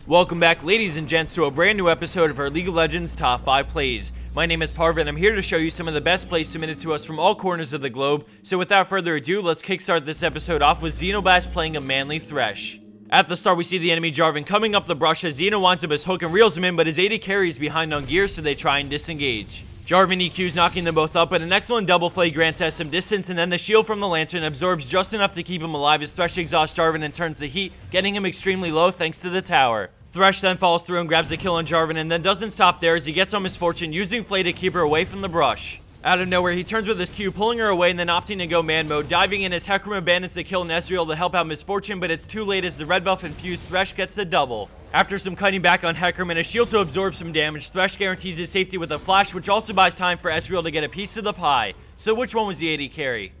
Welcome back, ladies and gents, to a brand new episode of our League of Legends Top 5 Plays. My name is Parva, and I'm here to show you some of the best plays submitted to us from all corners of the globe. So without further ado, let's kickstart this episode off with Xenoblast playing a Manly Thresh. At the start, we see the enemy Jarvan coming up the brush as Xeno winds up his hook and reels him in, but his AD carries behind on gear, so they try and disengage. Jarvan EQs knocking them both up, but an excellent double play grants us some distance, and then the shield from the Lantern absorbs just enough to keep him alive as Thresh exhausts Jarvan and turns the heat, getting him extremely low thanks to the tower. Thresh then follows through and grabs the kill on Jarvan, and then doesn't stop there as he gets on Miss Fortune, using Flay to keep her away from the brush. Out of nowhere, he turns with his Q, pulling her away and then opting to go man mode, diving in as Hecarim abandons the kill on Ezreal to help out Miss Fortune, but it's too late as the red buff infused Thresh gets the double. After some cutting back on Hecarim and a shield to absorb some damage, Thresh guarantees his safety with a flash, which also buys time for Ezreal to get a piece of the pie. So which one was the AD carry?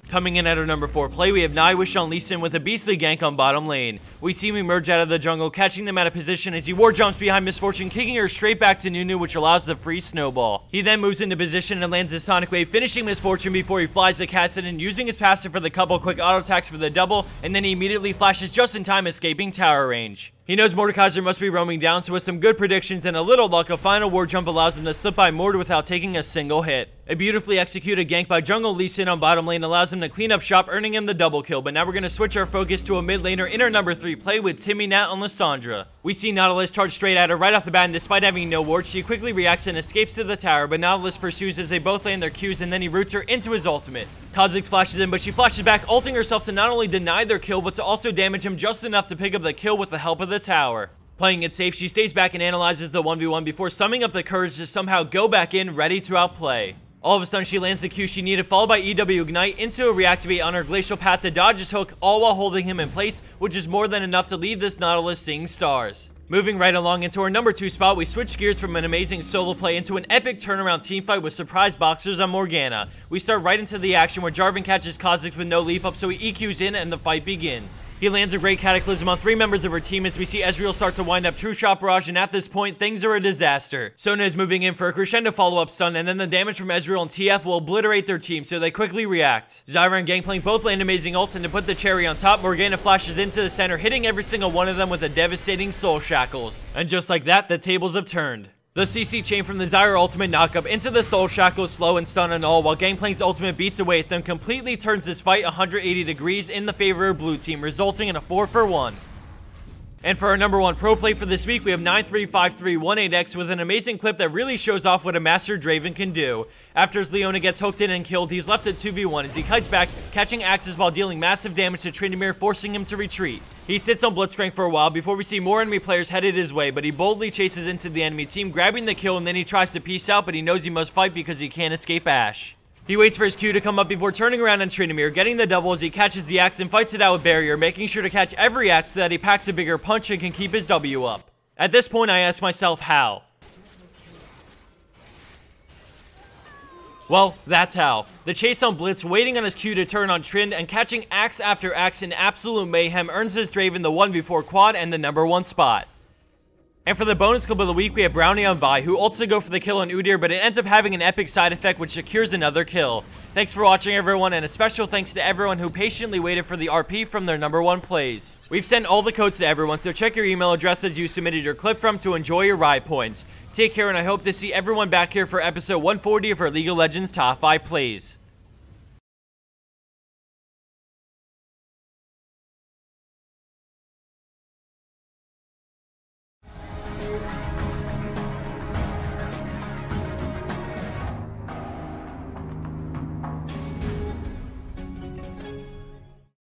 Coming in at our number 4 play, we have Nihilwish on Lee Sin with a beastly gank on bottom lane. We see him emerge out of the jungle, catching them out of position as he war jumps behind Miss Fortune, kicking her straight back to Nunu, which allows the free snowball. He then moves into position and lands his Sonic Wave, finishing Miss Fortune before he flies the Kassadin, using his passive for the couple quick auto attacks for the double, and then he immediately flashes just in time, escaping tower range. He knows Mordekaiser must be roaming down, so with some good predictions and a little luck, a final war jump allows him to slip by Mord without taking a single hit. A beautifully executed gank by Jungle Lee Sin on bottom lane allows him to clean up shop, earning him the double kill, but now we're going to switch our focus to a mid laner in our number 3 play with TimmyNat on Lissandra. We see Nautilus charge straight at her right off the bat, and despite having no ward, she quickly reacts and escapes to the tower, but Nautilus pursues as they both land their Qs, and then he roots her into his ultimate. Kha'Zix flashes in, but she flashes back, ulting herself to not only deny their kill, but to also damage him just enough to pick up the kill with the help of the tower. Playing it safe, she stays back and analyzes the 1v1 before summing up the courage to somehow go back in, ready to outplay. All of a sudden, she lands the Q she needed, followed by EW Ignite into a reactivate on her Glacial Path to dodge his hook, all while holding him in place, which is more than enough to leave this Nautilus seeing stars. Moving right along into our number 2 spot, we switch gears from an amazing solo play into an epic turnaround teamfight with surprise boxers on Morgana. We start right into the action where Jarvan catches Kha'Zix with no leap up, so he EQs in and the fight begins. He lands a great Cataclysm on 3 members of her team as we see Ezreal start to wind up True Shot Barrage, and at this point, things are a disaster. Sona is moving in for a crescendo follow-up stun, and then the damage from Ezreal and TF will obliterate their team, so they quickly react. Zyra and Gangplank both land amazing ults, and to put the cherry on top, Morgana flashes into the center, hitting every single one of them with a devastating Soul Shackles. And just like that, the tables have turned. The CC chain from the Zyra ultimate knockup into the Soul Shackles slow and stun and all, while Gangplank's ultimate beats away at them, completely turns this fight 180 degrees in the favor of blue team, resulting in a 4-for-1. And for our number 1 pro play for this week, we have 935318X with an amazing clip that really shows off what a Master Draven can do. After his Leona gets hooked in and killed, he's left at 2v1 as he kites back, catching axes while dealing massive damage to Tryndamere, forcing him to retreat. He sits on Blitzcrank for a while before we see more enemy players headed his way, but he boldly chases into the enemy team, grabbing the kill, and then he tries to peace out, but he knows he must fight because he can't escape Ashe. He waits for his Q to come up before turning around on Tryndamere, getting the double as he catches the axe and fights it out with Barrier, making sure to catch every axe so that he packs a bigger punch and can keep his W up. At this point, I ask myself, how? Well, that's how. The chase on Blitz, waiting on his Q to turn on Trynd, and catching axe after axe in absolute mayhem earns his Draven the 1v4 quad and the number 1 spot. And for the bonus clip of the week, we have Brownie on Vi, who ults to go for the kill on Udyr, but it ends up having an epic side effect which secures another kill. Thanks for watching, everyone, and a special thanks to everyone who patiently waited for the RP from their number 1 plays. We've sent all the codes to everyone, so check your email addresses you submitted your clip from to enjoy your ride points. Take care, and I hope to see everyone back here for episode 140 of our League of Legends Top 5 Plays.